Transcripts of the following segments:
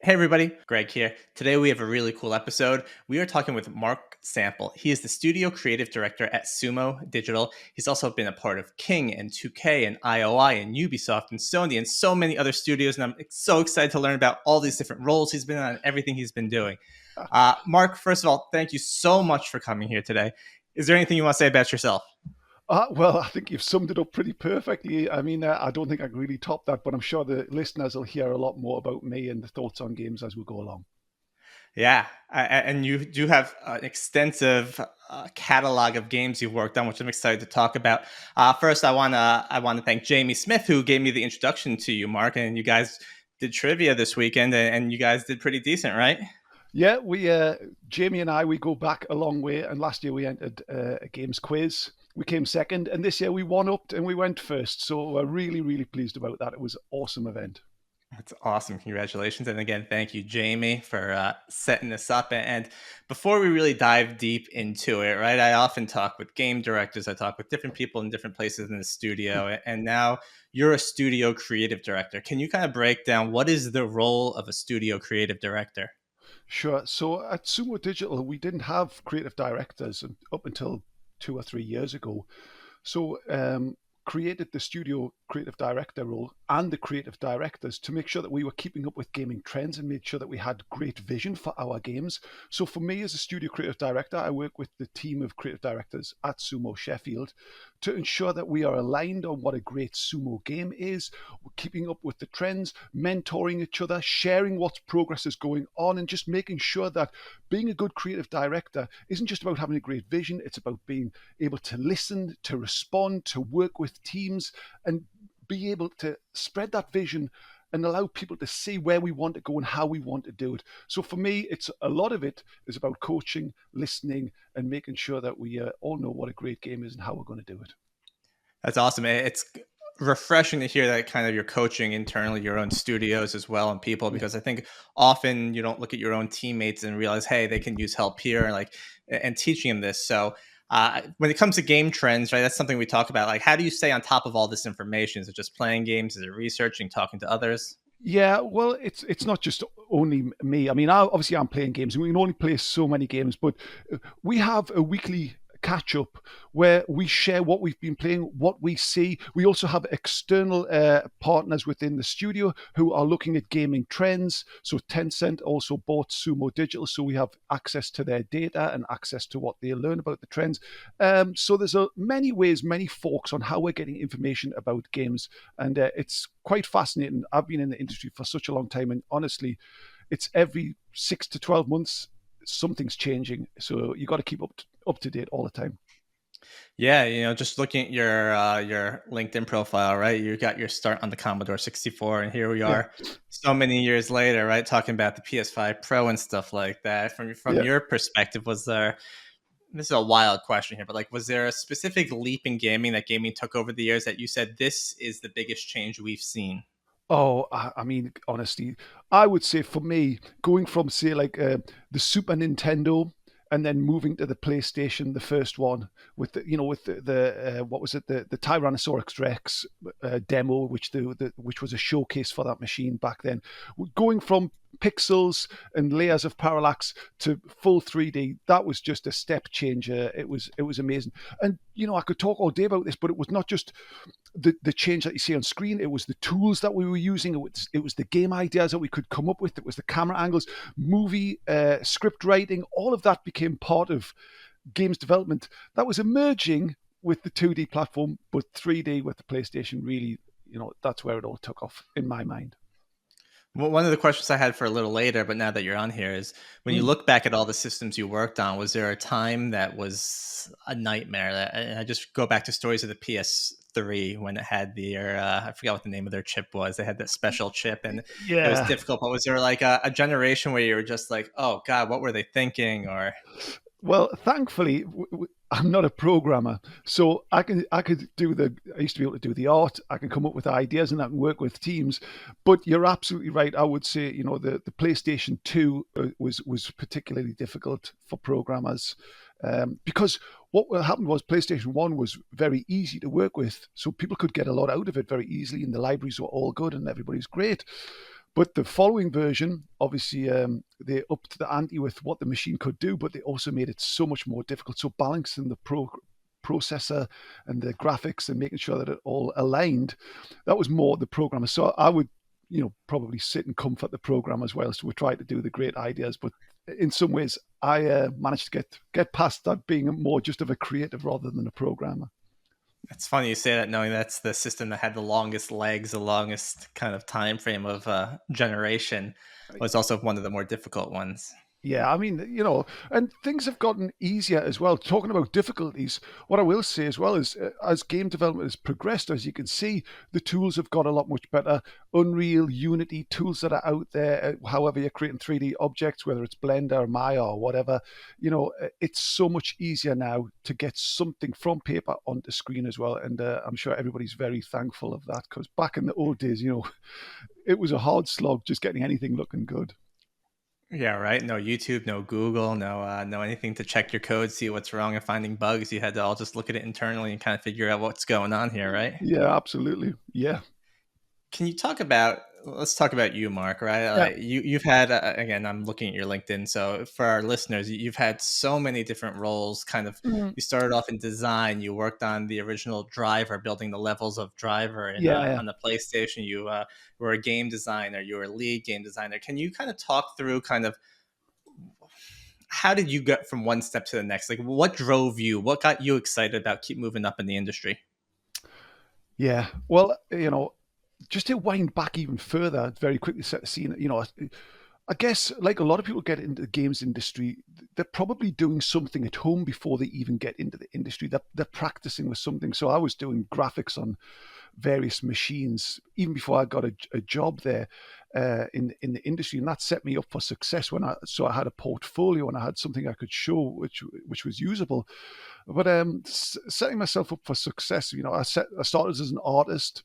Hey everybody, Greg here. Today we have a really cool episode. We are talking with Mark Sample. He is the studio creative director at Sumo Digital. He's also been a part of King and 2K and IOI and Ubisoft and Sony and so many other studios. And I'm so excited to learn about all these different roles he's been on and everything he's been doing. Mark, first of all, thank you so much for coming here today. Is there anything you want to say about yourself? Well, I think you've summed it up pretty perfectly. I mean, I don't think I can really top that, but I'm sure the listeners will hear a lot more about me and the thoughts on games as we go along. Yeah, and you do have an extensive catalog of games you've worked on, which I'm excited to talk about. First, I wanna thank Jamie Smith, who gave me the introduction to you, Mark, and you guys did trivia this weekend, and you guys did pretty decent, right? Yeah, Jamie and I, we go back a long way, and last year we entered a games quiz. We came second, and this year we won up and we went first. So we're really, really pleased about that. It was an awesome event. That's awesome. Congratulations. And again, thank you, Jamie, for setting this up. And before we really dive deep into it, right, I often talk with game directors, I talk with different people in different places in the studio. And now you're a studio creative director. Can you kind of break down what is the role of a studio creative director? Sure. So at Sumo Digital, we didn't have creative directors up until 2 or 3 years ago. So created the studio creative director role and the creative directors to make sure that we were keeping up with gaming trends and made sure that we had great vision for our games. So for me as a studio creative director, I work with the team of creative directors at Sumo Sheffield to ensure that we are aligned on what a great sumo game is, keeping up with the trends, mentoring each other, sharing what progress is going on, and just making sure that being a good creative director isn't just about having a great vision, it's about being able to listen, to respond, to work with teams, and be able to spread that vision and allow people to see where we want to go and how we want to do it. So for me, it's a lot of it is about coaching, listening, and making sure that we all know what a great game is and how we're going to do it. That's awesome. It's refreshing to hear that kind of you're coaching internally your own studios as well and people, Yeah. because I think often you don't look at your own teammates and realize, hey, they can use help here, and teaching them this. So when it comes to game trends, right, that's something we talk about. Like, how do you stay on top of all this information? Is it just playing games? Is it researching, talking to others? Yeah, well, it's not just only me. I mean, obviously I'm playing games, and we can only play so many games. But we have a weekly catch up where we share what we've been playing, what we see. We also have external partners within the studio who are looking at gaming trends. So Tencent also bought Sumo Digital, so we have access to their data and access to what they learn about the trends. So there's many ways, many forks on how we're getting information about games, and it's quite fascinating. I've been in the industry for such a long time, and honestly, it's every 6 to 12 months something's changing. So you got to keep up to date all the time. Yeah, just looking at your LinkedIn profile, right? You got your start on the Commodore 64, and here we Yeah, are, so many years later, right? Talking about the PS5 Pro and stuff like that. From yeah. your perspective, was there? This is a wild question here, but like, was there a specific leap in gaming that gaming took over the years that you said this is the biggest change we've seen? Oh, I mean, honestly, I would say for me, going from say like the Super Nintendo and then moving to the PlayStation, the first one with the what was it, the Tyrannosaurus Rex demo, which was a showcase for that machine back then. Going from pixels and layers of parallax to full 3D, that was just a step changer. It was amazing, and I could talk all day about this, but it was not just the change that you see on screen. It was the tools that we were using. It was the game ideas that we could come up with. It was the camera angles, movie script writing. All of that became part of games development that was emerging with the 2D platform, but 3D with the PlayStation really, that's where it all took off in my mind. Well, one of the questions I had for a little later, but now that you're on here, is when you Mm. look back at all the systems you worked on, was there a time that was a nightmare? And I just go back to stories of the PS3 when it had I forgot what the name of their chip was. They had that special chip and it was Yeah. difficult. But was there like a generation where you were just like, oh God, what were they thinking? Or Well, thankfully, I'm not a programmer, so I could do the. I used to be able to do the art. I can come up with ideas and I can work with teams. But you're absolutely right. I would say the PlayStation Two was particularly difficult for programmers because what happened was PlayStation One was very easy to work with, so people could get a lot out of it very easily, and the libraries were all good and everybody's great. But the following version, obviously, they upped the ante with what the machine could do, but they also made it so much more difficult. So balancing the processor and the graphics and making sure that it all aligned, that was more the programmer. So I would, probably sit and comfort the programmer as well. So we try to do the great ideas, but in some ways, I managed to get past that being more just of a creative rather than a programmer. It's funny you say that, knowing that's the system that had the longest legs, the longest kind of time frame of generation, was also one of the more difficult ones. Yeah, I mean, and things have gotten easier as well. Talking about difficulties, what I will say as well is, as game development has progressed, as you can see, the tools have got a lot much better. Unreal, Unity, tools that are out there, however you're creating 3D objects, whether it's Blender, Maya, or whatever, it's so much easier now to get something from paper onto screen as well. And I'm sure everybody's very thankful of that, because back in the old days, it was a hard slog just getting anything looking good. Yeah, right. No YouTube, no Google, no anything to check your code, see what's wrong, and finding bugs. You had to all just look at it internally and kind of figure out what's going on here, right? Yeah, absolutely. Yeah. Can you talk about? Let's talk about you, Mark. Right? Yeah. You've had again. I'm looking at your LinkedIn. So for our listeners, you've had so many different roles. Kind of, Mhm. you started off in design. You worked on the original Driver, building the levels of Driver, in Yeah, yeah. on the PlayStation. You were a game designer. You were a lead game designer. Can you kind of talk through kind of how did you get from one step to the next? Like, what drove you? What got you excited about keep moving up in the industry? Yeah. Well, just to wind back even further, very quickly set the scene, I guess like a lot of people get into the games industry, they're probably doing something at home before they even get into the industry. They're practicing with something. So I was doing graphics on various machines even before I got a job there in the industry, and that set me up for success. I had a portfolio and I had something I could show, which was usable. But setting myself up for success, I started as an artist.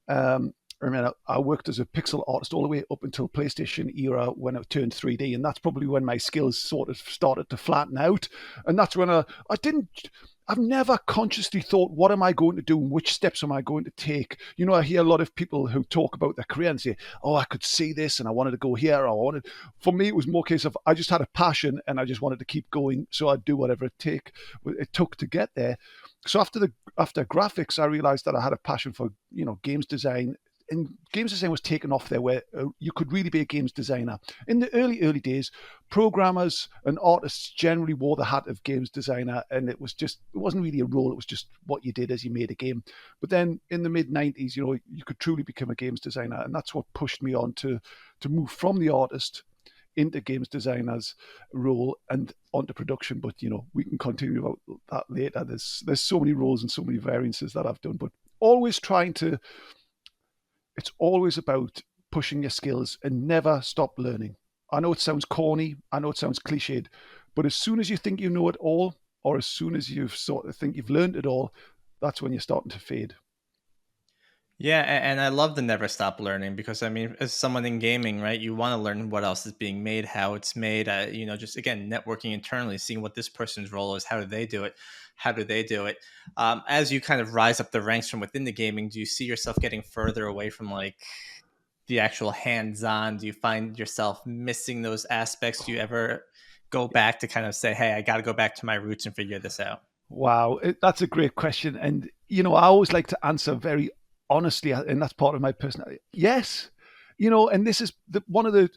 I mean, I worked as a pixel artist all the way up until PlayStation era when it turned 3D, and that's probably when my skills sort of started to flatten out. And that's when I've never consciously thought, what am I going to do and which steps am I going to take? I hear a lot of people who talk about their career and say, oh, I could see this and I wanted to go here. Or I wanted, for me, it was more a case of I just had a passion and I just wanted to keep going. So I'd do whatever it took to get there. So after graphics, I realized that I had a passion for, games design, and games design was taken off there where you could really be a games designer. In the early days, programmers and artists generally wore the hat of games designer, and it wasn't really a role. It was just what you did as you made a game. But then in the mid 90s, you could truly become a games designer, and that's what pushed me on to move from the artist into games designer's role and onto production. But we can continue about that later. There's so many roles and so many variances that I've done, but always trying to it's always about pushing your skills and never stop learning. I know it sounds corny, I know it sounds cliched, but as soon as you think you know it all, or as soon as you sort of think you've learned it all, that's when you're starting to fade. Yeah, and I love the never stop learning because I mean, as someone in gaming, right, you want to learn what else is being made, how it's made. Just again, networking internally, seeing what this person's role is, how do they do it, how do they do it. As you kind of rise up the ranks from within the gaming, do you see yourself getting further away from like the actual hands-on? Do you find yourself missing those aspects? Do you ever go back to kind of say, "Hey, I got to go back to my roots and figure this out"? Wow, that's a great question. And, I always like to answer very honestly, and that's part of my personality. Yes, and this is one of the,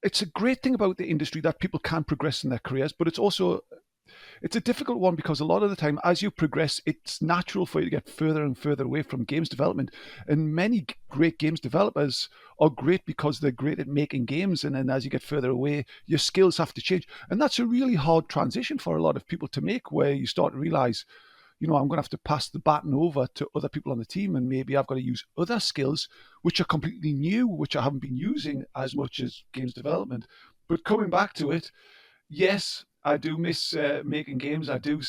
it's a great thing about the industry that people can progress in their careers, but it's a difficult one because a lot of the time, as you progress, it's natural for you to get further and further away from games development. And many great games developers are great because they're great at making games. And then as you get further away, your skills have to change. And that's a really hard transition for a lot of people to make, where you start to realize, I'm going to have to pass the baton over to other people on the team, and maybe I've got to use other skills which are completely new, which I haven't been using as much as games development. But coming back to it, yes, I do miss making games. I do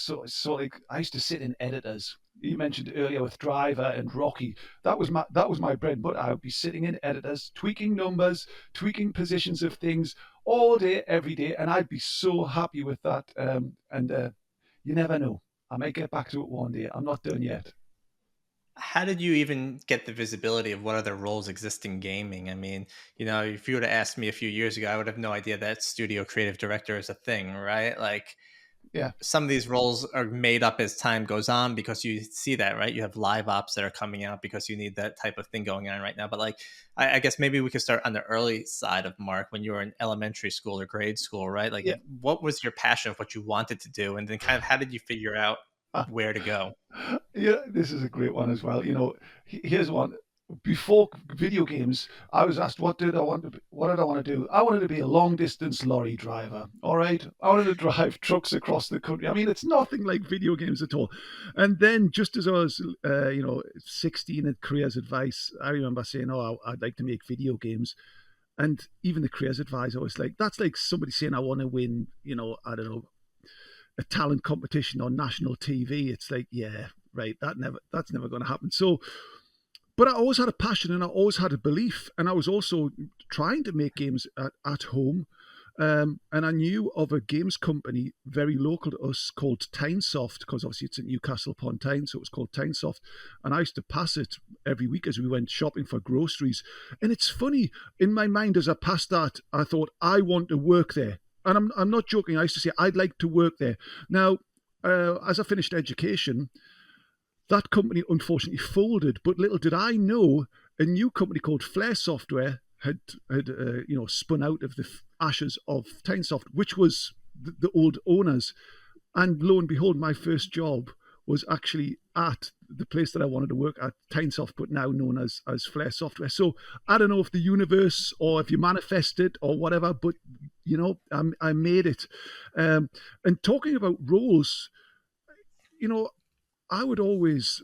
like I used to sit in editors. You mentioned earlier with Driver and Rocky. That was my bread and butter. I would be sitting in editors, tweaking numbers, tweaking positions of things all day, every day, and I'd be so happy with that. And you never know. I might get back to it one day. I'm not done yet. How did you even get the visibility of what other roles exist in gaming? I mean, if you would have asked me a few years ago, I would have no idea that studio creative director is a thing, right? Like, Yeah, some of these roles are made up as time goes on because you see that, right? You have live ops that are coming out because you need that type of thing going on right now. But like, I guess maybe we could start on the early side of Mark when you were in elementary school or grade school, right? Like, yeah. what was your passion of what you wanted to do, and then kind of how did you figure out Uh, where to go? yeah, this is a great one as well. Here's one. Before video games, I was asked what did I want to do? I wanted to be a long distance lorry driver. All right, I wanted to drive trucks across the country. I mean, it's nothing like video games at all. And then, just as I was, 16 at careers advice, I remember saying, "Oh, I'd like to make video games." And even the careers advisor was like, "That's like somebody saying I want to win, I don't know, a talent competition on national TV." It's like, yeah, right, that's never going to happen. So, but I always had a passion and I always had a belief, and I was also trying to make games at home. And I knew of a games company very local to us called Tynesoft, because obviously it's in Newcastle upon Tyne, so it was called Tynesoft. And I used to pass it every week as we went shopping for groceries. And it's funny, in my mind as I passed that, I thought, I want to work there. And I'm not joking. I used to say, I'd like to work there. Now, as I finished education, that company unfortunately folded, but little did I know a new company called Flare Software had spun out of the ashes of Tynesoft, which was the old owners. And lo and behold, my first job was actually at the place that I wanted to work at, Tynesoft, but now known as Flare Software. So I don't know if the universe or if you manifest it or whatever, but I made it. And talking about roles, you know, I would always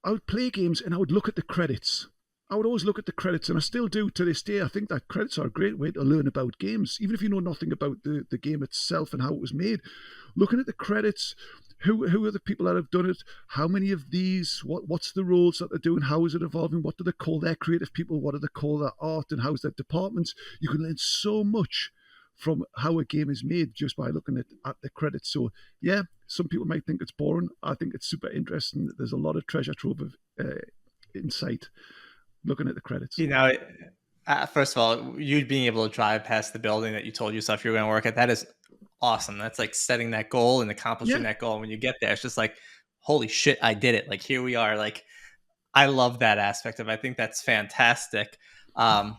I would play games and I would look at the credits. I would always look at the credits, and I still do to this day. I think that credits are a great way to learn about games, even if you know nothing about the game itself and how it was made. Looking at the credits, who are the people that have done it? How many of these? What's the roles that they're doing? How is it evolving? What do they call their creative people? What do they call their art? And how's their departments? You can learn so much from how a game is made just by looking at the credits. So yeah, some people might think it's boring. I think it's super interesting. There's a lot of treasure trove of insight looking at the credits. You know, First of all, you being able to drive past the building that you told yourself you were going to work at, that is awesome. That's like setting that goal and accomplishing Yeah, that goal. And when you get there, it's just like, holy shit, I did it. Like, here we are. Like, I love that aspect of it. I think that's fantastic. Um,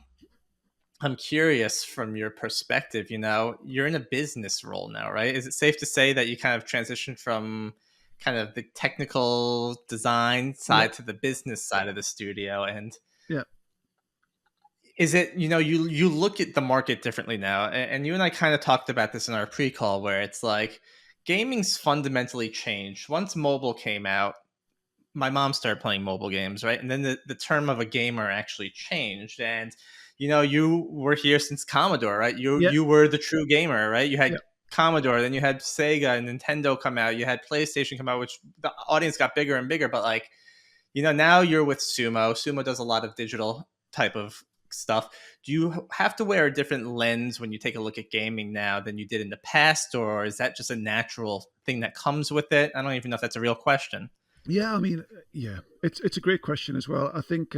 I'm curious from your perspective, you're in a business role now, right? Is it safe to say that you kind of transitioned from kind of the technical design yeah, side to the business side of the studio? And yeah, is it, you look at the market differently now, and you and I kind of talked about this in our pre-call, where it's like gaming's fundamentally changed once mobile came out. My mom started playing mobile games, right? And then the term of a gamer actually changed. And you were here since Commodore, right? you yeah, you were the true gamer, right? You yeah, had Commodore, then you had Sega and Nintendo come out, you had PlayStation come out, which the audience got bigger and bigger. But like, now you're with Sumo does a lot of digital type of stuff. Do you have to wear a different lens when you take a look at gaming now than you did in the past, or is that just a natural thing that comes with it? I don't even know if that's a real question. yeah. I mean, yeah, it's a great question as well. I think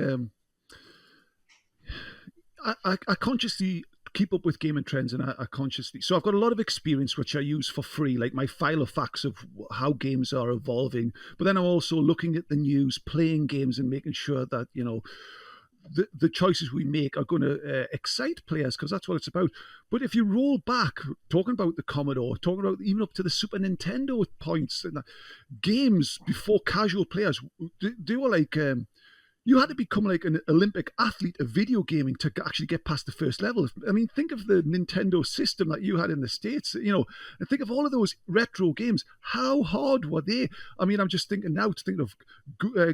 I consciously keep up with gaming trends, and I consciously, so I've got a lot of experience which I use for free, like my file of facts of how games are evolving. But then I'm also looking at the news, playing games, and making sure that the choices we make are going to excite players, because that's what it's about. But if you roll back, talking about the Commodore, talking about even up to the Super Nintendo points, and games before casual players, they were like you had to become like an Olympic athlete of video gaming to actually get past the first level. I mean, think of the Nintendo system that you had in the States, and think of all of those retro games. How hard were they? I mean, I'm just thinking now, to think of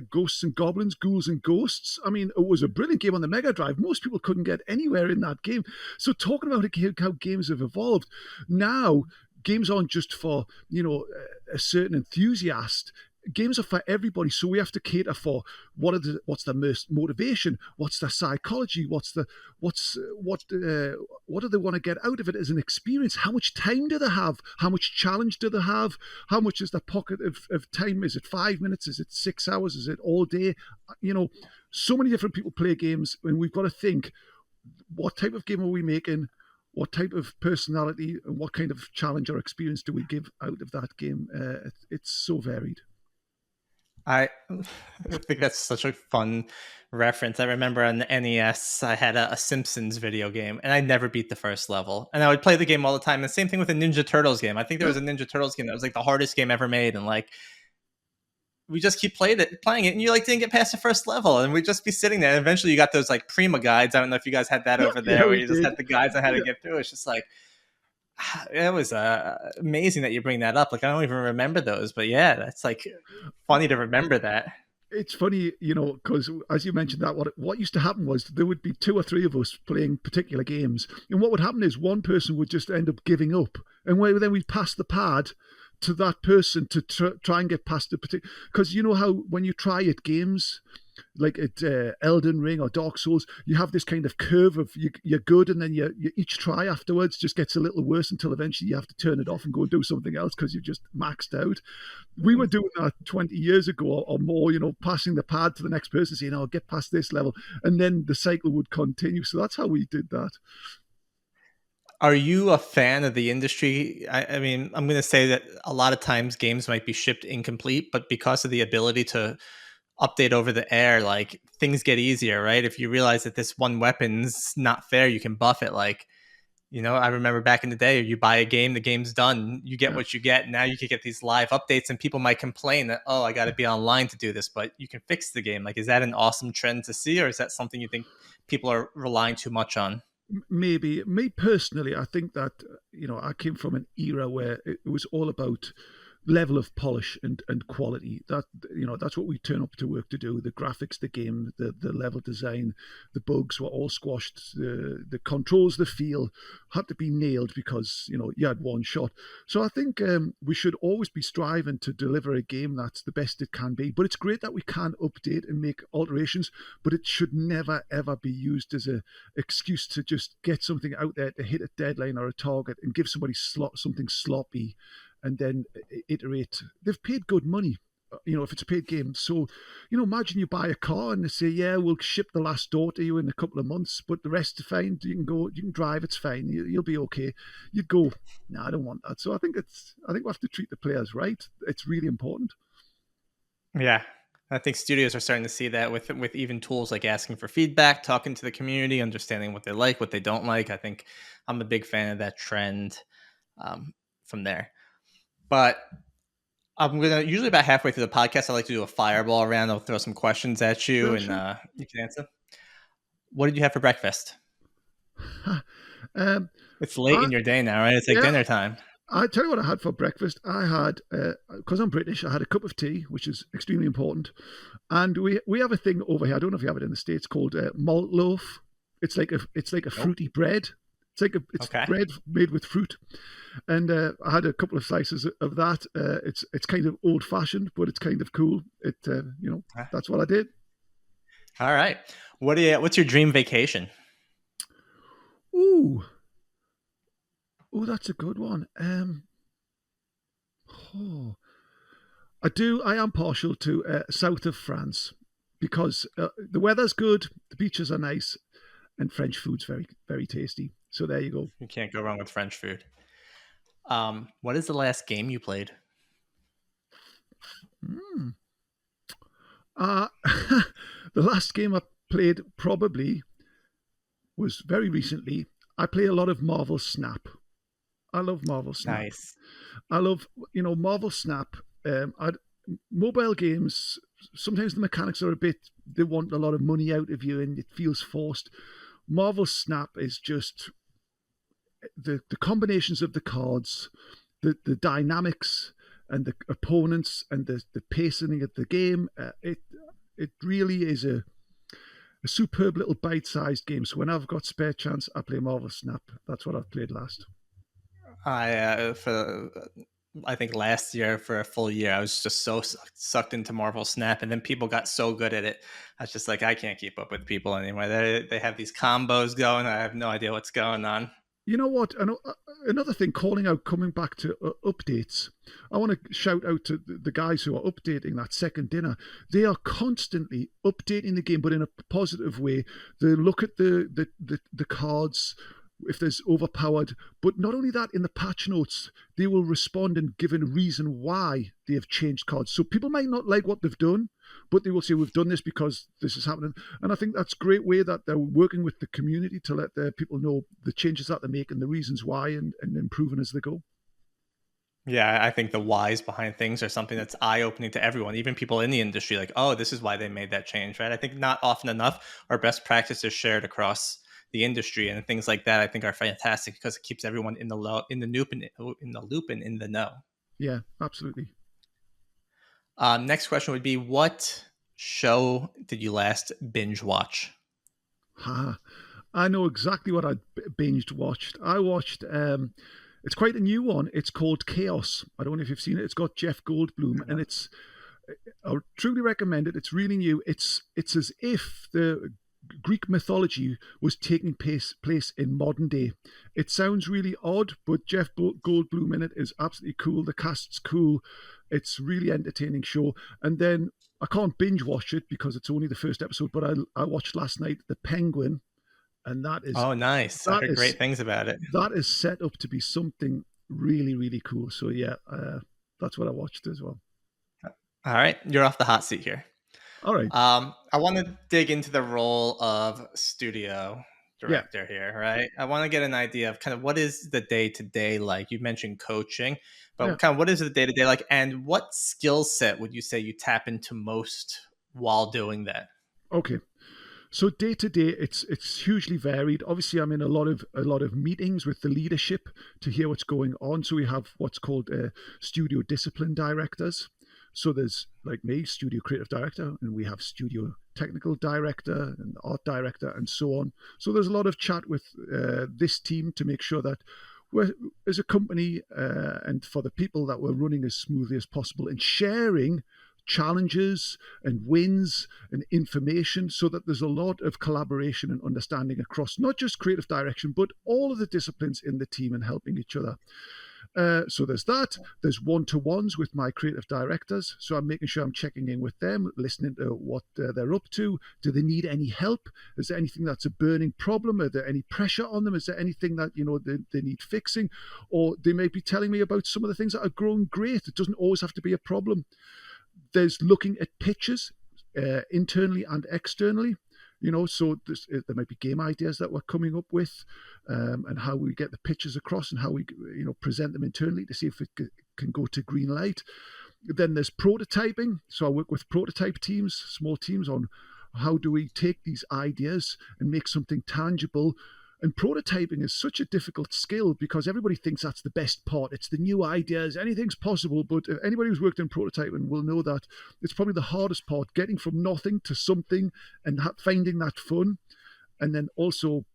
Ghosts and Goblins, Ghouls and Ghosts. I mean, it was a brilliant game on the Mega Drive. Most people couldn't get anywhere in that game. So talking about how games have evolved, now games aren't just for, a certain enthusiast. games are for everybody, so we have to cater for what's the most motivation, what's the psychology, what do they want to get out of it as an experience, how much time do they have, how much challenge do they have, how much is the pocket of time, is it 5 minutes, is it 6 hours, is it all day, you know. So many different people play games, and we've got to think, what type of game are we making, what type of personality and what kind of challenge or experience do we give out of that game. It's so varied. I I think that's such a fun reference. I remember on the NES, I had a Simpsons video game, and I never beat the first level. And I would play the game all the time. And same thing with the Ninja Turtles game. I think there Yeah, was a Ninja Turtles game that was like the hardest game ever made, and like we just keep playing it, and you like didn't get past the first level, and we'd just be sitting there. And eventually, you got those like Prima guides. I don't know if you guys had that over yeah, there, where we you just did. had the guides on how to Yeah. get through. It's just like it was amazing that you bring that up. Like I don't even remember those, but yeah, that's like funny to remember that. It's funny, because as you mentioned that, what used to happen was there would be two or three of us playing particular games, and what would happen is one person would just end up giving up, and then we'd pass the pad to that person to try and get past the particular. Because you know how when you try at games like at Elden Ring or Dark Souls, you have this kind of curve of you're good, and then you each try afterwards just gets a little worse until eventually you have to turn it off and go and do something else because you've just maxed out. We were doing that 20 years ago or more, passing the pad to the next person, saying, "Oh, get past this level," and then the cycle would continue. So that's how we did that. Are you a fan of the industry? I mean, I'm going to say that a lot of times games might be shipped incomplete, but because of the ability to update over the air, like things get easier, right? If you realize that this one weapon's not fair, you can buff it. Like, I remember back in the day, you buy a game, the game's done, you get Yeah. what you get. Now you can get these live updates, and people might complain that, oh, I got to be online to do this, but you can fix the game. Like, is that an awesome trend to see, or is that something you think people are relying too much on? Maybe me personally, I think that I came from an era where it was all about level of polish and quality. That's what we turn up to work to do. The graphics, the game, the level design, the bugs were all squashed. The controls, the feel had to be nailed because you had one shot. So I think we should always be striving to deliver a game that's the best it can be. But it's great that we can update and make alterations, but it should never ever be used as a excuse to just get something out there to hit a deadline or a target and give somebody something sloppy and then iterate. They've paid good money, if it's a paid game. So, imagine you buy a car and they say, "Yeah, we'll ship the last door to you in a couple of months, but the rest is fine. You can go, you can drive. It's fine. You'll be okay." You'd go, "No, I don't want that." So I think we have to treat the players right. It's really important. Yeah. I think studios are starting to see that with even tools like asking for feedback, talking to the community, understanding what they like, what they don't like. I think I'm a big fan of that trend um, from there. But I'm gonna usually about halfway through the podcast, I like to do a fireball round. I'll throw some questions at you, Sure, and sure. you can answer. What did you have for breakfast? um, It's late I, in your day now, right? It's like yeah, dinner time. I tell you what I had for breakfast. I had, because I'm British, I had a cup of tea, which is extremely important. And we have a thing over here. I don't know if you have it in the States called malt loaf. It's like a Nope. fruity bread. It's Okay. bread made with fruit. And I had a couple of slices of that. It's kind of old fashioned, but it's kind of cool. That's what I did. All right. What's your dream vacation? Ooh, that's a good one. Oh, I am partial to south of France because the weather's good, the beaches are nice, and French food's very, very tasty. So there you go. You can't go wrong with French food. What is the last game you played? Mm. Uh, the last game I played probably was very recently. I play a lot of Marvel Snap. I love Marvel Snap. Nice. I love, Marvel Snap. I Mobile games, sometimes the mechanics are a bit, they want a lot of money out of you and it feels forced. Marvel Snap is just the combinations of the cards, the dynamics and the opponents and the pacing of the game. It really is a superb little bite-sized game. So when I've got spare chance, I play Marvel Snap. That's what I've played last. I for I think last year for a full year. I was just so sucked into Marvel Snap, and then people got so good at it. I was just like, I can't keep up with people anymore. They have these combos going. I have no idea what's going on. You know what? Another thing, calling out, coming back to updates. I want to shout out to the guys who are updating that second dinner. They are constantly updating the game, but in a positive way. They look at the cards if there's overpowered. But not only that, in the patch notes, they will respond and give a reason why they have changed cards. So people might not like what they've done, but they will say, we've done this because this is happening. And I think that's a great way that they're working with the community to let their people know the changes that they make and the reasons why, and improving as they go. Yeah, I think the whys behind things are something that's eye opening to everyone, even people in the industry. Like, oh, this is why they made that change, right? I think not often enough are best practices shared across the industry, and things like that I think are fantastic because it keeps everyone in the loop and in the know. Yeah, absolutely. Next question would be, what show did you last binge watch? Ha. I know exactly what I binged watched. I watched it's quite a new one. It's called Chaos. I don't know if you've seen it. It's got Jeff Goldblum, and I truly recommend it. It's really new. It's as if the Greek mythology was taking place in modern day. It sounds really odd, but Jeff Goldblum in it is absolutely cool. The cast's cool. It's really entertaining show. And then I can't binge watch it because it's only the first episode, but I watched last night The Penguin, and Oh, nice. I that heard is great things about it. that is set up to be something really really cool. So yeah, that's what I watched as well. All right, you're off the hot seat here. All right. I want to dig into the role of studio Yeah. director here, right? I want to get an idea of kind of what is the day to day like. You mentioned coaching, Yeah. but kind of what is the day to day like, and what skill set would you say you tap into most while doing that? Okay. So day to day, it's hugely varied. Obviously, I'm in a lot of meetings with the leadership to hear what's going on. So we have what's called studio discipline directors. So there's like me, studio creative director, and we have studio technical director and art director, and so on. So there's a lot of chat with this team to make sure that we're, as a company, and for the people, that we're running as smoothly as possible and sharing challenges and wins and information, so that there's a lot of collaboration and understanding across not just creative direction but all of the disciplines in the team and helping each other. So there's that. There's one-to-ones with my creative directors. So I'm making sure I'm checking in with them, listening to what they're up to. Do they need any help? Is there anything that's a burning problem? Are there any pressure on them? Is there anything that they need fixing? Or they may be telling me about some of the things that are growing great. It doesn't always have to be a problem. There's looking at pitches, internally and externally. So there might be game ideas that we're coming up with, and how we get the pitches across and how we present them internally to see if it can go to green light. Then there's prototyping. So I work with prototype teams, small teams, on how do we take these ideas and make something tangible. And prototyping is such a difficult skill because everybody thinks that's the best part. It's the new ideas, anything's possible. But if anybody who's worked in prototyping will know that it's probably the hardest part, getting from nothing to something and finding that fun. And then also,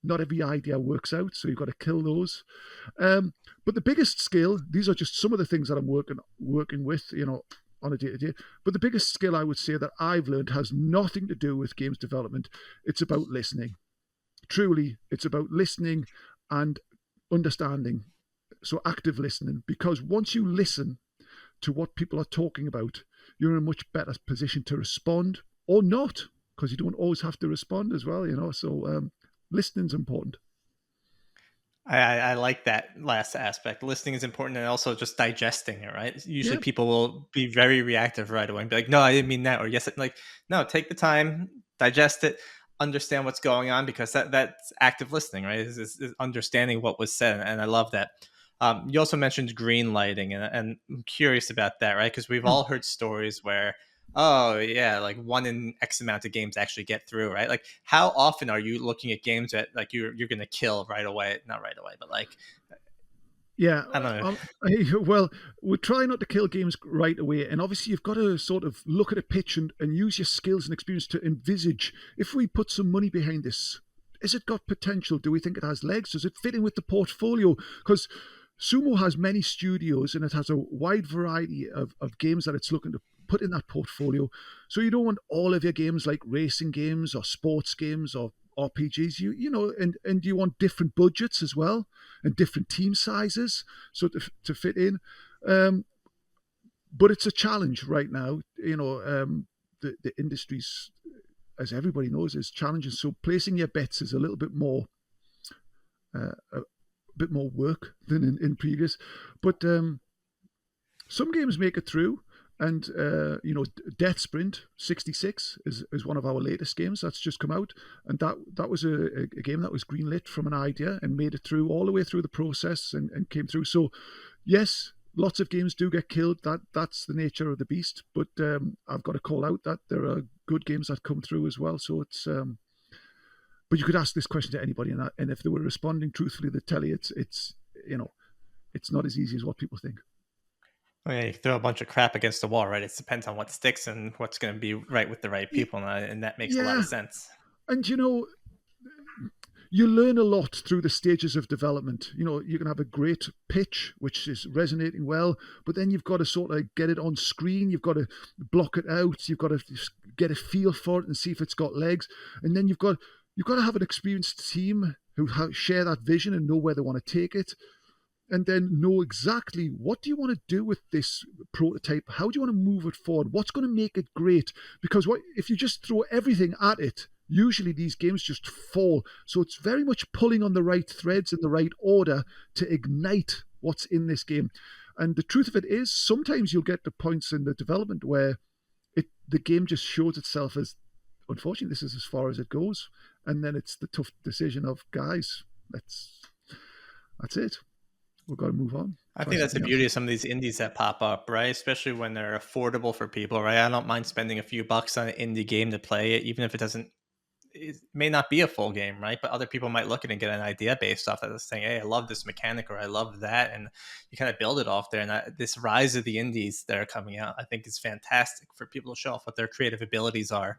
not every idea works out, so you've got to kill those. But the biggest skill, these are just some of the things that I'm working with, on a day to day. But the biggest skill I would say that I've learned has nothing to do with games development. It's about listening. Truly, it's about listening and understanding. So active listening, because once you listen to what people are talking about, you're in a much better position to respond or not, because you don't always have to respond as well, So listening's important. I like that last aspect. Listening is important, and also just digesting it, right? Usually Yeah, people will be very reactive right away and be like, no, I didn't mean that. Or yes, like, no, take the time, digest it, understand what's going on, because that's active listening, right? Is understanding what was said. And I love that. You also mentioned green lighting, and I'm curious about that, right? Because we've all heard stories where, oh yeah, like one in X amount of games actually get through, right? Like, how often are you looking at games that like you're gonna kill right away? Not right away, but like, yeah. I don't know. Well, we try not to kill games right away, and obviously you've got to sort of look at a pitch and use your skills and experience to envisage, if we put some money behind this, has it got potential? Do we think it has legs? Does it fit in with the portfolio? Because Sumo has many studios and it has a wide variety of games that it's looking to put in that portfolio. So you don't want all of your games like racing games or sports games or RPGs. And you want different budgets as well and different team sizes so to fit in. Um, but it's a challenge right now. The industry's, as everybody knows, is challenging. So placing your bets is a little bit more a bit more work than in previous. But some games make it through. And Death Sprint 66 is one of our latest games that's just come out, and that was a game that was greenlit from an idea and made it through all the way through the process and came through. So yes, lots of games do get killed. That's the nature of the beast. But I've got to call out that there are good games that come through as well. So it's but you could ask this question to anybody, and if they were responding truthfully, they'd tell you it's not as easy as what people think. Well, yeah, you throw a bunch of crap against the wall, right? It depends on what sticks and what's going to be right with the right people, and that makes a lot of Yeah, sense. and you learn a lot through the stages of development. You can have a great pitch, which is resonating well, but then you've got to sort of get it on screen. You've got to block it out. You've got to get a feel for it and see if it's got legs. And then you've got to have an experienced team who share that vision and know where they want to take it. And then know exactly what do you want to do with this prototype? How do you want to move it forward? What's going to make it great? Because if you just throw everything at it, usually these games just fall. So it's very much pulling on the right threads in the right order to ignite what's in this game. And the truth of it is, sometimes you'll get to points in the development where the game just shows itself as, unfortunately, this is as far as it goes. And then it's the tough decision of, guys, that's it. We've got to move on. I think that's the beauty of some of these indies that pop up, right? Especially when they're affordable for people, right? I don't mind spending a few bucks on an indie game to play it, even if it may not be a full game, right? But other people might look at it and get an idea based off of this thing. Hey, I love this mechanic, or I love that. And you kind of build it off there. And this rise of the indies that are coming out, I think is fantastic for people to show off what their creative abilities are.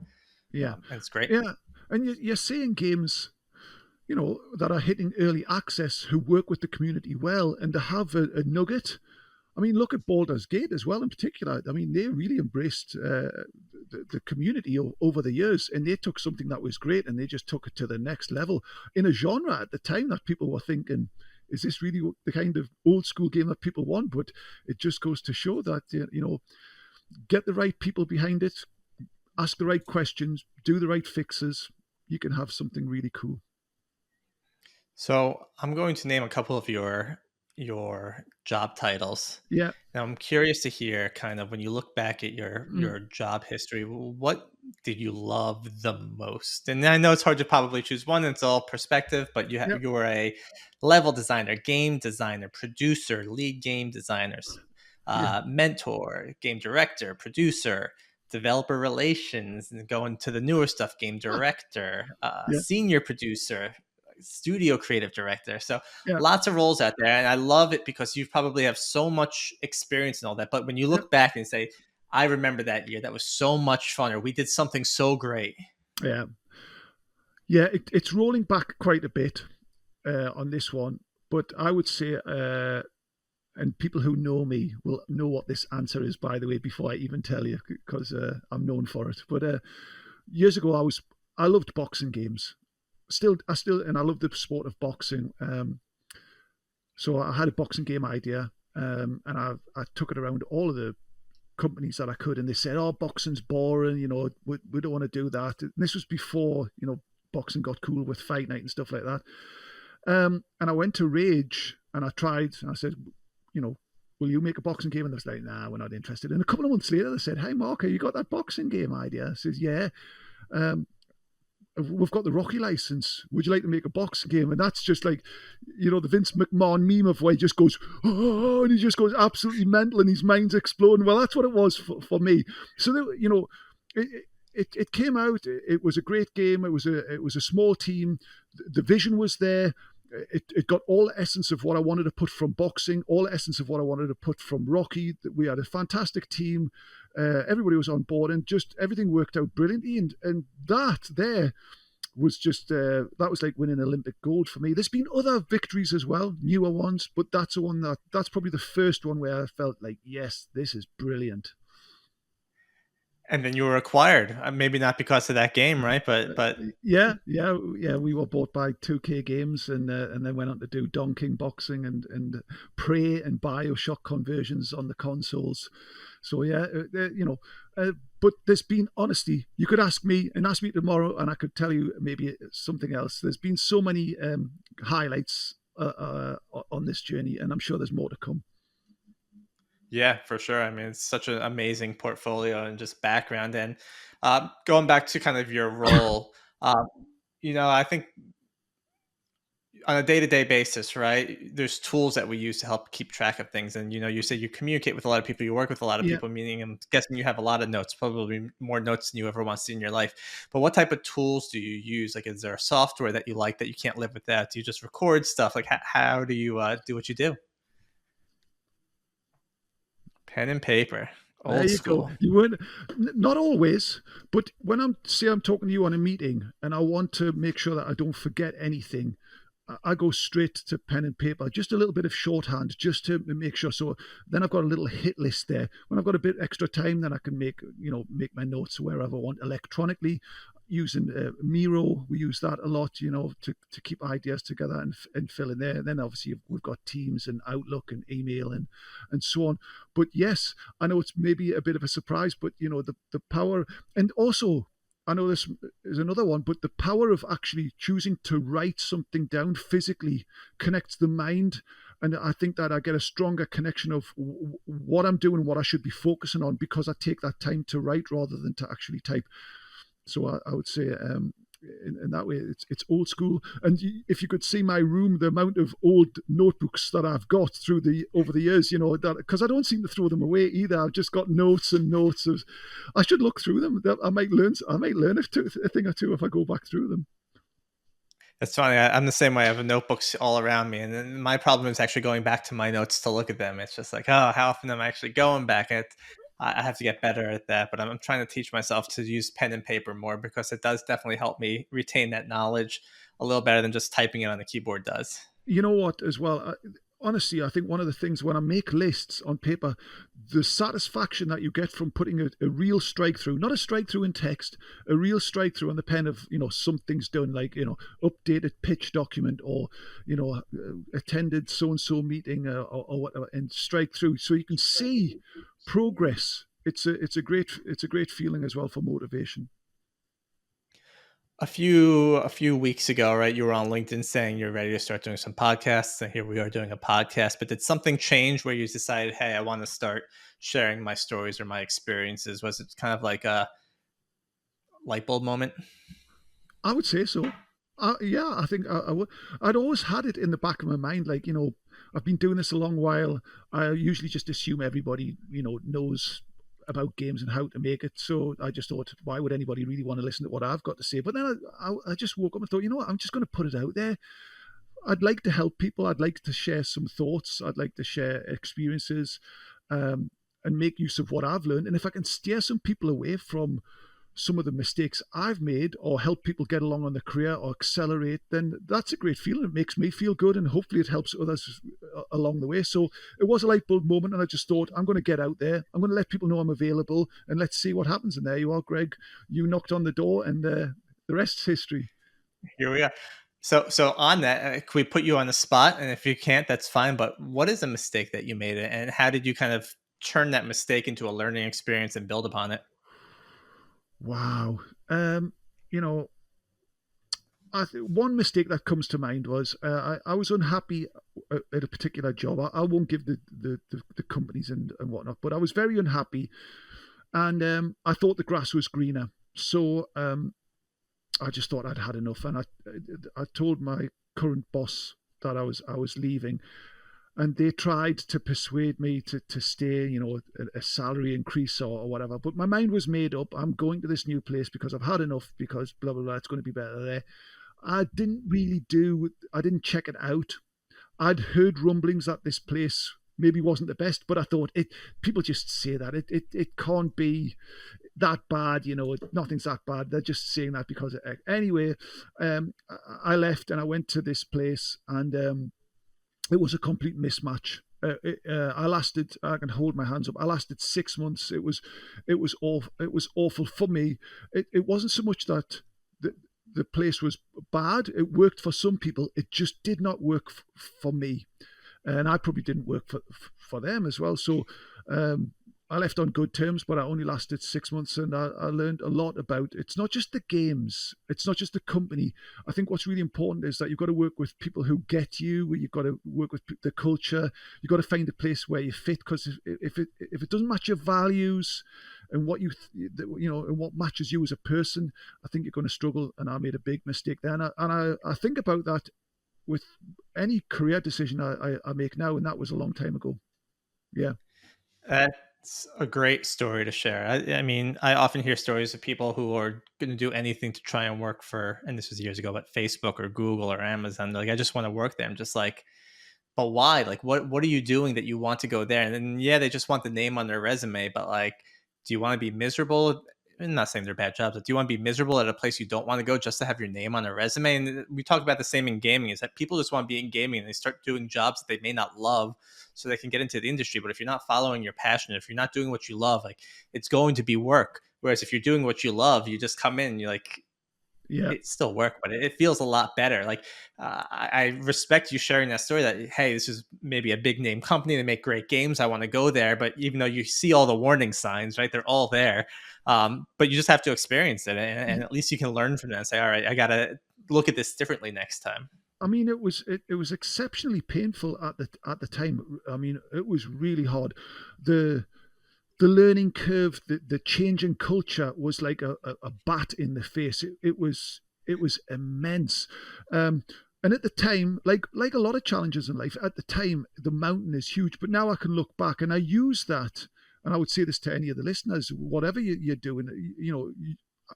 Yeah. And it's great. Yeah. And you're seeing games that are hitting early access who work with the community well and to have a nugget. I mean, look at Baldur's Gate as well in particular. I mean, they really embraced the community over the years, and they took something that was great and they just took it to the next level in a genre at the time that people were thinking, is this really the kind of old school game that people want? But it just goes to show that, get the right people behind it, ask the right questions, do the right fixes. You can have something really cool. So I'm going to name a couple of your job titles. Yeah. Now I'm curious to hear kind of when you look back at your job history, what did you love the most? And I know it's hard to probably choose one, it's all perspective, but you were a level designer, game designer, producer, lead game designers, mentor, game director, producer, developer relations, and going to the newer stuff, game director, senior producer, studio creative director. So lots of roles out there, and I love it because you probably have so much experience in all that. But when you look back and say, I remember that year, that was so much fun, or we did something so great. It's rolling back quite a bit on this one, but I would say and people who know me will know what this answer is, by the way, before I even tell you, because I'm known for it. But years ago, I loved boxing games. And I love the sport of boxing. So I had a boxing game idea, and I took it around all of the companies that I could, and they said, "Oh, boxing's boring. We don't want to do that." And this was before boxing got cool with Fight Night and stuff like that. And I went to Rage and I tried, and I said, will you make a boxing game? And they was like, "Nah, we're not interested." And a couple of months later, they said, "Hey, Mark, you got that boxing game idea?" I says, "Yeah. We've got the Rocky license. Would you like to make a boxing game?" And that's just like, the Vince McMahon meme of where he just goes, "Oh," and he just goes absolutely mental and his mind's exploding. Well, that's what it was for me. So, it came out. It was a great game. It was a small team. The vision was there. It got all the essence of what I wanted to put from boxing, all the essence of what I wanted to put from Rocky. We had a fantastic team. Everybody was on board, and just everything worked out brilliantly. And that there was just that was like winning Olympic gold for me. There's been other victories as well, newer ones, but that's probably the first one where I felt like, yes, this is brilliant. And then you were acquired. Maybe not because of that game, right? But Yeah. We were bought by 2K Games, and then went on to do Don King Boxing and Prey and Bioshock conversions on the consoles. So yeah, but there's been, honestly, you could ask me tomorrow, and I could tell you maybe something else. There's been so many highlights on this journey, and I'm sure there's more to come. yeah, for sure. I mean, it's such an amazing portfolio and just background. And going back to kind of your role, um, I think on a day-to-day basis, right, there's tools that we use to help keep track of things. And you say you communicate with a lot of people, you work with a lot of Yeah, people, meaning I'm guessing you have a lot of notes, probably more notes than you ever want to see in your life. But what type of tools do you use? Like, is there a software that you like that you can't live without? Do you just record stuff? Like, how do you do what you do? Pen and paper, there old you go. school. You weren't, not always, but when I'm talking to you on a meeting and I want to make sure that I don't forget anything, I go straight to pen and paper, just a little bit of shorthand, just to make sure. So then I've got a little hit list there. When I've got a bit extra time, then I can make my notes wherever I want electronically, using Miro. We use that a lot, to keep ideas together and fill in there. And then obviously we've got Teams and Outlook and email and so on. But yes, I know it's maybe a bit of a surprise, but the power, and also I know this is another one, but the power of actually choosing to write something down physically connects the mind. And I think that I get a stronger connection of what I'm doing, what I should be focusing on, because I take that time to write rather than to actually type. So I would say, in that way, it's old school. And if you could see my room, the amount of old notebooks that I've got over the years, that because I don't seem to throw them away either. I've just got notes and notes of. I should look through them. I might learn. A thing or two if I go back through them. It's funny. I'm the same way. I have notebooks all around me, and then my problem is actually going back to my notes to look at them. It's just like, oh, how often am I actually going back? And I have to get better at that. But I'm trying to teach myself to use pen and paper more because it does definitely help me retain that knowledge a little better than just typing it on the keyboard does. You know what, as well, honestly, I think one of the things when I make lists on paper, the satisfaction that you get from putting a real strike through, not a strike through in text, a real strike through on the pen of, something's done, like, updated pitch document, or, attended so and so meeting, or whatever, and strike through so you can see progress. It's a great feeling as well for motivation. A few weeks ago, right, you were on LinkedIn saying you're ready to start doing some podcasts, and here we are doing a podcast. But did something change where you decided, hey, I want to start sharing my stories or my experiences? Was it kind of like a light bulb moment? I would say so. Yeah, I think I would. I'd always had it in the back of my mind, like, I've been doing this a long while. I usually just assume everybody, knows about games and how to make it. So I just thought, why would anybody really want to listen to what I've got to say? But then I just woke up and thought, you know what, I'm just going to put it out there. I'd like to help people. I'd like to share some thoughts. I'd like to share experiences, and make use of what I've learned. And if I can steer some people away from some of the mistakes I've made, or help people get along on their career or accelerate, then that's a great feeling. It makes me feel good, and hopefully it helps others along the way. So it was a light bulb moment, and I just thought, I'm going to get out there. I'm going to let people know I'm available, and let's see what happens. And there you are, Greg. You knocked on the door, and the rest's history. Here we are. So on that, can we put you on the spot? And if you can't, that's fine. But what is a mistake that you made, and how did you kind of turn that mistake into a learning experience and build upon it? Wow. You know, one mistake that comes to mind was, I was unhappy at a particular job. I won't give the companies and whatnot, but I was very unhappy, and I thought the grass was greener. So I just thought I'd had enough, and I told my current boss that I was leaving, and they tried to persuade me to stay, a salary increase, or whatever. But my mind was made up. I'm going to this new place because I've had enough, because blah, blah, blah, it's going to be better there. I didn't check it out. I'd heard rumblings that this place maybe wasn't the best, but I thought it. People just say that it can't be that bad, nothing's that bad. They're just saying that because anyway, I left and I went to this place, and it was a complete mismatch. I lasted. I can hold my hands up. I lasted 6 months. It was awful. It was awful for me. It wasn't so much that the place was bad. It worked for some people. It just did not work for me, and I probably didn't work for them as well. So um, I left on good terms, but I only lasted 6 months, and I learned a lot about. It's not just the games, it's not just the company. I think what's really important is that you've got to work with people who get you. You've got to work with the culture. You've got to find a place where you fit. Because if it doesn't match your values and what and what matches you as a person, I think you're going to struggle. And I made a big mistake there, and I think about that with any career decision I make now, and that was a long time ago. Yeah. That's a great story to share. I mean, I often hear stories of people who are going to do anything to try and work for, and this was years ago, but Facebook or Google or Amazon. They're like, I just want to work there. I'm just like, but why? Like, what are you doing that you want to go there? And then, yeah, they just want the name on their resume, but like, do you want to be miserable? I'm not saying they're bad jobs, but do you want to be miserable at a place you don't want to go just to have your name on a resume? And we talk about the same in gaming, is that people just want to be in gaming and they start doing jobs that they may not love so they can get into the industry. But if you're not following your passion, if you're not doing what you love, like, it's going to be work. Whereas if you're doing what you love, you just come in and you're like, Yeah. it's still work, but it feels a lot better. Like, I respect you sharing that story that, hey, this is maybe a big name company. They make great games. I want to go there. But even though you see all the warning signs, right, they're all there. But you just have to experience it. And at least you can learn from that and say, all right, I got to look at this differently next time. I mean, it was exceptionally painful at the time. I mean, it was really hard. The the learning curve, the change in culture was like a bat in the face. It was immense. And at the time, like a lot of challenges in life, at the time the mountain is huge. But now I can look back and I use that, and I would say this to any of the listeners: whatever you're doing,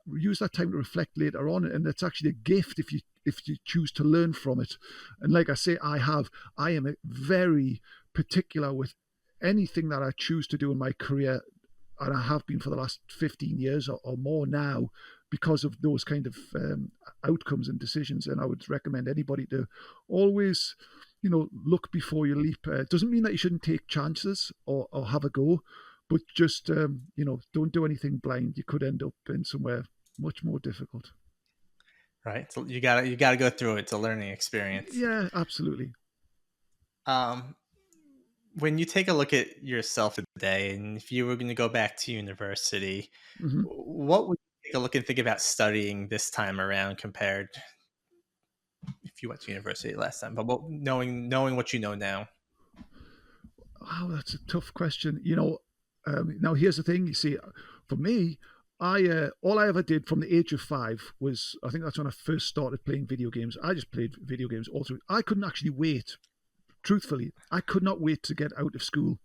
use that time to reflect later on, and it's actually a gift if you choose to learn from it. And like I say, I am very particular with anything that I choose to do in my career, and I have been for the last 15 years or more now, because of those kind of outcomes and decisions. And I would recommend anybody to always, look before you leap. It doesn't mean that you shouldn't take chances or have a go, but just, don't do anything blind. You could end up in somewhere much more difficult. Right. So you gotta go through it. It's a learning experience. Yeah, absolutely. Um, when you take a look at yourself today, and if you were going to go back to university, Hmm. what would you take a look and think about studying this time around compared if you went to university last time? But knowing what you know now. Wow, that's a tough question. Now here's the thing. You see, for me, I all I ever did from the age of 5 was, I think that's when I first started playing video games. I just played video games all through. I couldn't actually wait. Truthfully, I could not wait to get out of school.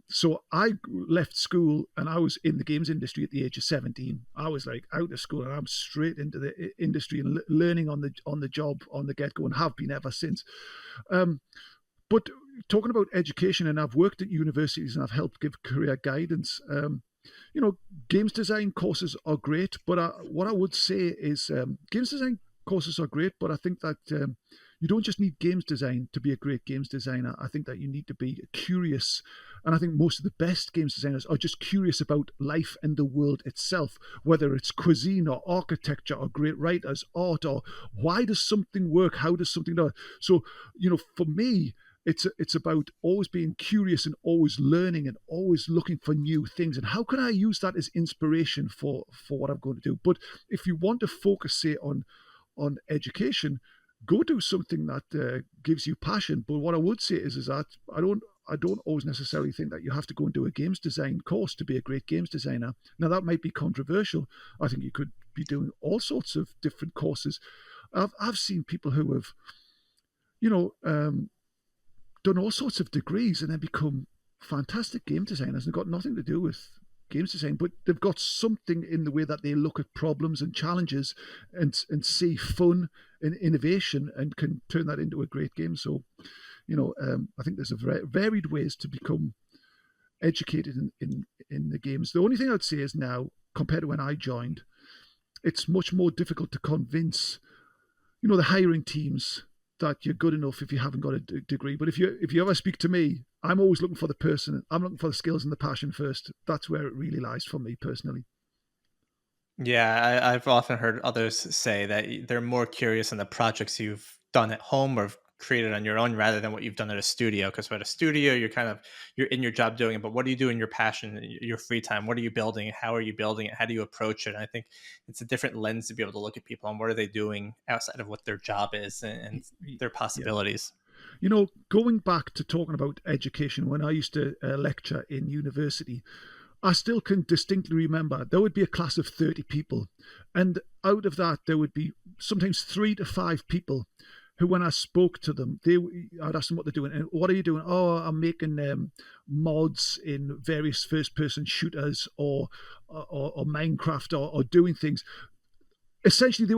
So I left school and I was in the games industry at the age of 17. I was like out of school and I'm straight into the industry and learning on the job on the get go, and have been ever since. Um, but talking about education, and I've worked at universities and I've helped give career guidance. You know, games design courses are great, but what I would say is games design courses are great, but I think that you don't just need games design to be a great games designer. I think that you need to be curious. And I think most of the best games designers are just curious about life and the world itself, whether it's cuisine or architecture or great writers, art, or why does something work? How does something do? So, for me, it's about always being curious and always learning and always looking for new things, and how can I use that as inspiration for what I'm going to do. But if you want to focus, say, on education, go do something that gives you passion. But what I would say is that I don't always necessarily think that you have to go and do a games design course to be a great games designer. Now that might be controversial. I think you could be doing all sorts of different courses. I've seen people who have, you know, done all sorts of degrees and then become fantastic game designers, and got nothing to do with games design, but they've got something in the way that they look at problems and challenges, and see fun and innovation, and can turn that into a great game. So I think there's a varied ways to become educated in the games. The only thing I'd say is now, compared to when I joined, it's much more difficult to convince, the hiring teams that you're good enough if you haven't got a degree. But if you ever speak to me, I'm always looking for the person. I'm looking for the skills and the passion first. That's where it really lies for me personally. Yeah, I've often heard others say that they're more curious in the projects you've done at home or created on your own rather than what you've done at a studio. Because at a studio, you're in your job doing it, but what are you doing in your passion, your free time? What are you building? How are you building it? How do you approach it? And I think it's a different lens to be able to look at people and what are they doing outside of what their job is and their Yeah. possibilities. Going back to talking about education, when I used to lecture in university, I still can distinctly remember there would be a class of 30 people. And out of that, there would be sometimes 3 to 5 people who, when I spoke to them, I'd ask them what they're doing. And what are you doing? Oh, I'm making mods in various first person shooters or Minecraft or doing things. Essentially,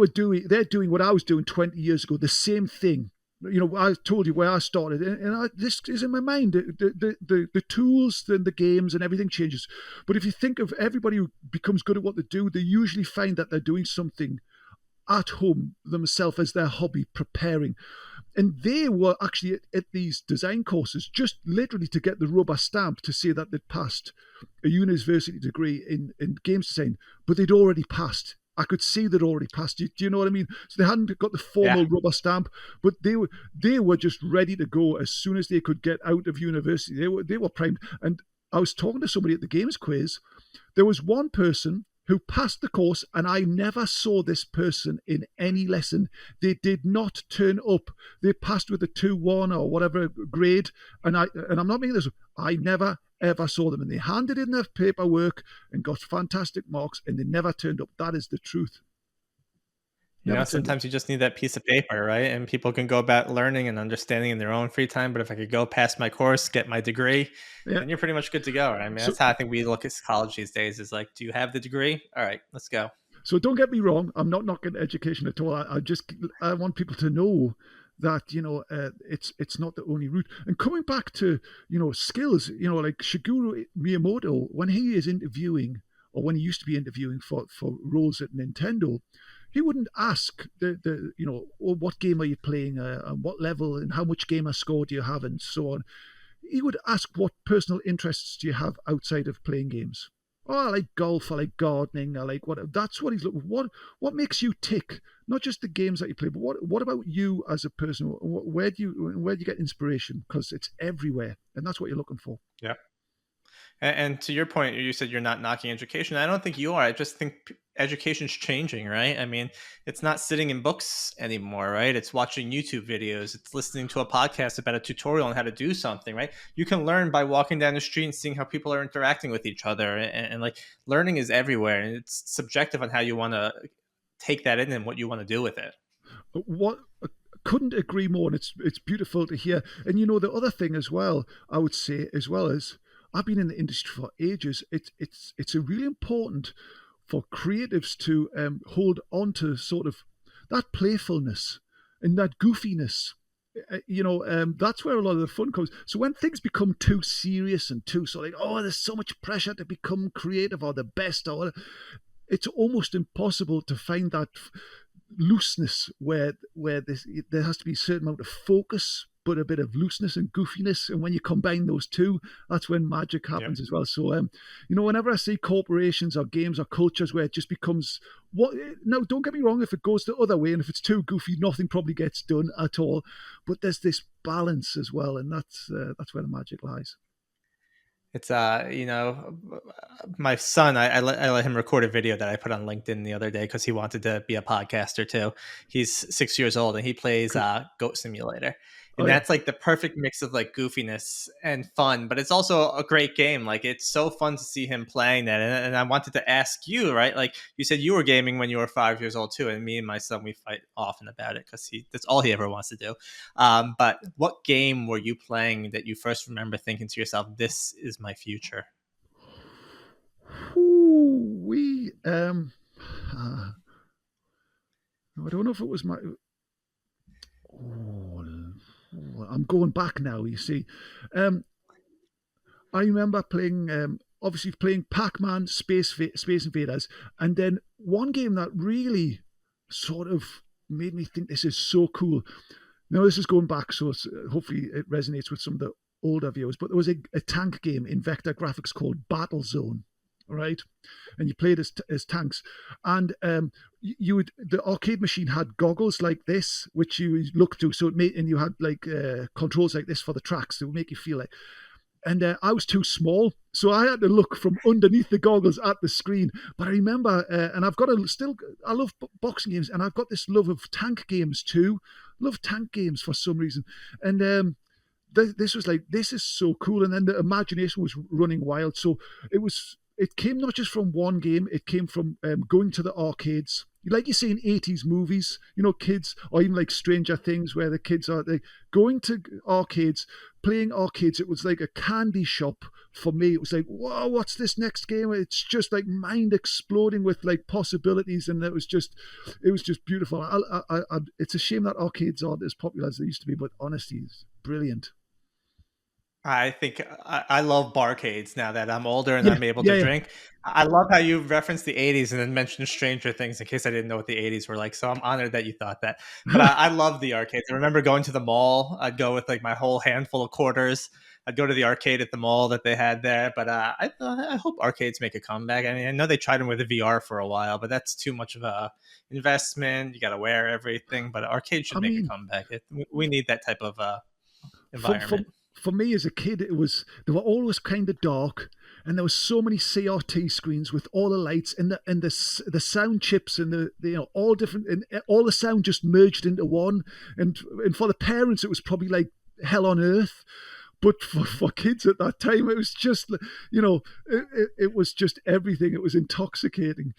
they're doing what I was doing 20 years ago, the same thing. I told you where I started, and this is in my mind. The tools, the games, and everything changes. But if you think of everybody who becomes good at what they do, they usually find that they're doing something at home themselves as their hobby, preparing. And they were actually at these design courses just literally to get the rubber stamp to say that they'd passed a university degree in games design, but they'd already passed. I could see they'd already passed. Do you know what I mean? So they hadn't got the Yeah. formal rubber stamp, but they were just ready to go as soon as they could get out of university. They were primed. And I was talking to somebody at the games quiz. There was one person who passed the course, and I never saw this person in any lesson. They did not turn up. They passed with a 2-1 or whatever grade, and I'm not making this up. I never ever saw them, and they handed in their paperwork and got fantastic marks, and they never turned up. That is the truth. Never turned up. Sometimes you just need that piece of paper, right? And people can go about learning and understanding in their own free time. But if I could go pass my course, get my degree, Yeah. then you're pretty much good to go. Right? I mean, So that's how I think we look at college these days is like, do you have the degree? All right, let's go. So don't get me wrong. I'm not knocking education at all. I want people to know that it's not the only route. And coming back to skills, like Shigeru Miyamoto, when he is interviewing or when he used to be interviewing for roles at Nintendo, he wouldn't ask oh, what game are you playing, and what level, and how much gamer score do you have, and so on. He would ask, what personal interests do you have outside of playing games? Oh, I like golf, I like gardening, I like whatever. That's what he's looking for. What makes you tick? Not just the games that you play, but what about you as a person? Where do you get inspiration? Because it's everywhere, and that's what you're looking for. Yeah. And to your point, you said you're not knocking education. I don't think you are. I just think education's changing, right? I mean, it's not sitting in books anymore, right? It's watching YouTube videos. It's listening to a podcast about a tutorial on how to do something, right? You can learn by walking down the street and seeing how people are interacting with each other. And like learning is everywhere. And it's subjective on how you want to take that in and what you want to do with it. What couldn't agree more, and it's beautiful to hear. And the other thing as well, I would say, as well as I've been in the industry for ages. It's a really important for creatives to hold on to sort of that playfulness and that goofiness. That's where a lot of the fun comes. So when things become too serious and too sort of like, oh, there's so much pressure to become creative or the best or whatever, it's almost impossible to find that looseness where there has to be a certain amount of focus but a bit of looseness and goofiness, and when you combine those two, that's when magic Yeah. happens as well. So whenever I see corporations or games or cultures where it just becomes what, now don't get me wrong, if it goes the other way and if it's too goofy, nothing probably gets done at all, but there's this balance as well, and that's where the magic lies. It's my son. I let him record a video that I put on LinkedIn the other day because he wanted to be a podcaster too. He's 6 years old and he plays Cool. Goat Simulator, Oh and yeah. that's like the perfect mix of like goofiness and fun. But it's also a great game. Like it's so fun to see him playing that. And I wanted to ask you, right? Like you said, you were gaming when you were 5 years old too, and me and my son we fight often about it because that's all he ever wants to do. But what game were you playing that you first remember thinking to yourself, "This is my future"? Ooh, we uh, I don't know if it was my. Oh, I'm going back now. You see, um, I remember playing, obviously playing Pac-Man, Space Invaders, and then one game that really sort of made me think this is so cool. Now this is going back, so hopefully it resonates with some of the older viewers. But there was a tank game in vector graphics called Battlezone, right? And you played as tanks, and you would the arcade machine had goggles like this, which you look to, so it made, and you had like controls like this for the tracks that would make you feel like, and I was too small, so I had to look from underneath the goggles at the screen. But I remember, and I've got I love boxing games, and I've got this love of tank games too. Love tank games for some reason, and this was like, this is so cool. And then the imagination was running wild. So it came not just from one game, it came from going to the arcades. Like you see in 80s movies, kids, or even like Stranger Things, where the kids are like going to arcades, playing arcades. It was like a candy shop for me. It was like, whoa, what's this next game? It's just like mind exploding with like possibilities. And it was just beautiful. It's a shame that arcades aren't as popular as they used to be, but honestly, it's brilliant. I think I love barcades now that I'm older and Yeah, I'm able yeah, to yeah. drink. I love how you referenced the 80s and then mentioned Stranger Things in case I didn't know what the 80s were like. So I'm honored that you thought that. But I love the arcades. I remember going to the mall. I'd go with like my whole handful of quarters. I'd go to the arcade at the mall that they had there. But I hope arcades make a comeback. I mean, I know they tried them with the VR for a while, but that's too much of a investment. You got to wear everything. But arcades should I make a mean, comeback. We need that type of for for environment. for me as a kid, they were always kind of dark, and there was so many CRT screens with all the lights and the sound chips and all different, and all the sound just merged into one. And for the parents, it was probably like hell on earth. But for kids at that time, it was just, it was just everything. It was intoxicating.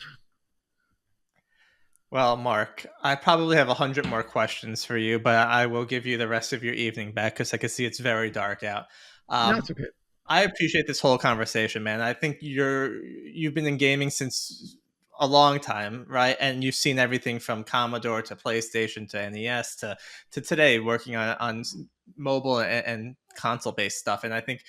Well, Mark, I probably have 100 more questions for you, but I will give you the rest of your evening back because I can see it's very dark out. That's Um, okay. I appreciate this whole conversation, man. I think you've been in gaming since a long time, right? And you've seen everything from Commodore to PlayStation to NES to today, working on mobile and console based stuff. And I think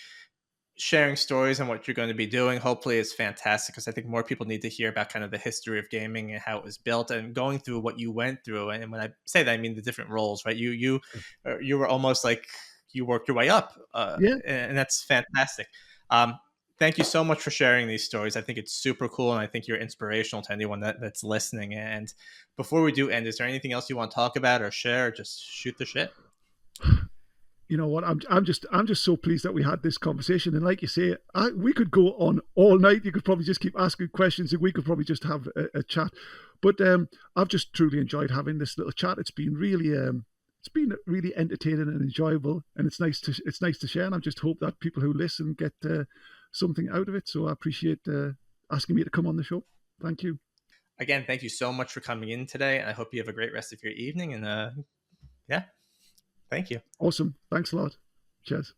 sharing stories and what you're going to be doing hopefully is fantastic because I think more people need to hear about kind of the history of gaming and how it was built and going through what you went through. And when I say that, I mean the different roles, right? You were almost like you worked your way up, Yeah. and that's fantastic. Um, Thank you so much for sharing these stories. I think it's super cool, and I think you're inspirational to anyone that's listening. And before we do end, is there anything else you want to talk about or share? Or just shoot the shit. You know what? I'm just so pleased that we had this conversation. And like you say, we could go on all night. You could probably just keep asking questions, and we could probably just have a chat. But I've just truly enjoyed having this little chat. It's been really entertaining and enjoyable, and it's nice to share. And I just hope that people who listen get something out of it. So I appreciate asking me to come on the show. Thank you. Again, thank you so much for coming in today, and I hope you have a great rest of your evening. And yeah, thank you. Awesome. Thanks a lot. Cheers.